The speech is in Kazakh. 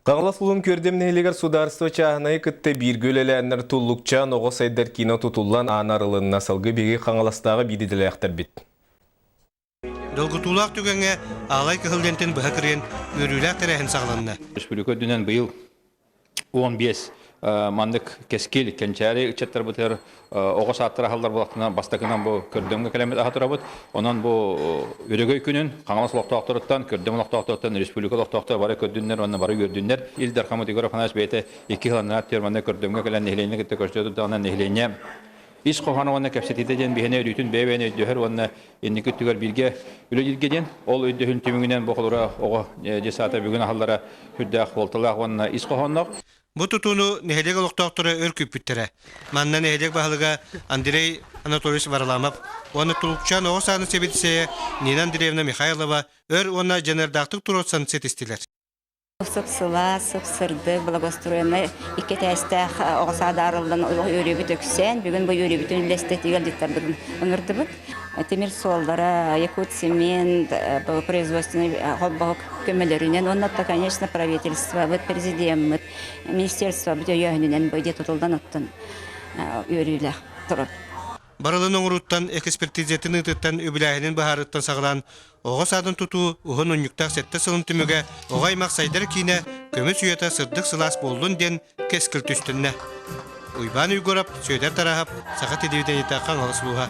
Қаңласылуын көрдемнейлігер сударство чағынай күтті бір көлеләнір тұллықчан оғы сайдар кино тұтулан анарылынна салғы беге қаңластағы бейдеділі әқтір бит. Долгутулақ түгенге алай көхілдентін бұға кірген өрілі әқтірәхін сағыланына. Республика дүнен бұйыл 15 мандык кескил кенчәри үчеттер бутер оғыс аттыра халдар булактына бастакынан бу көрдөмгө келемет ахатырабыт. Онан бу өрөгөй күнүн каңалас локтоктороттан көрдөм локтоктороттан республика локтокто бары көрдүннер, онан бары көрдүннер. Илдар Хамут Игоров бете 2 жылнар терманда көрдөмгө келен нехлене кетте көрсөтүп дагана нехлене. Иш кохановна кепсетиден бихене үрүтүн бебене дөһөр онна энники түгөр бирге үлөдилгеден ол өйдөһүн түмүнен бохолура ого жесата бүгүн халлара хүддах болталак онна иш кохоннок. Бу тутуну нехелег олоктоктора өркүп бүттере. Манна нехелег баһалыга Андрей Анатольевич Варламов, оны тулукчан оғысаны себетсе Нина Андреевна Михайлова өр оны жанардактык туротсан сетистилер. Сыпсыла, сыпсырды, благоустроенный, ике тәстәх оғысадарылдан өребі төксен, бүгін бұл өребітін үлестетігел деттер бүгін ұңырды бұд. Темір солдара, якут цемент, производственный холбағы көмелерінен, оннатта, конечно, правительство, президент, министерство бұд өйінен бұйде тұтылдан ұттын өрелі тұрып. Барылын оңыруттан экспертизетін ұтыттан өбіләйінің бағарыттан сағылан оғы садын тұту ұғын ұнюктақ сәтті сылын түміге оғай мақсайдар кейіне көміс үйета сырдық сылас болдың ден кескіл түстінне. Уйбан үйгорап, сөйдер тарахап, сағат едевден ета қаңалы сұлуға.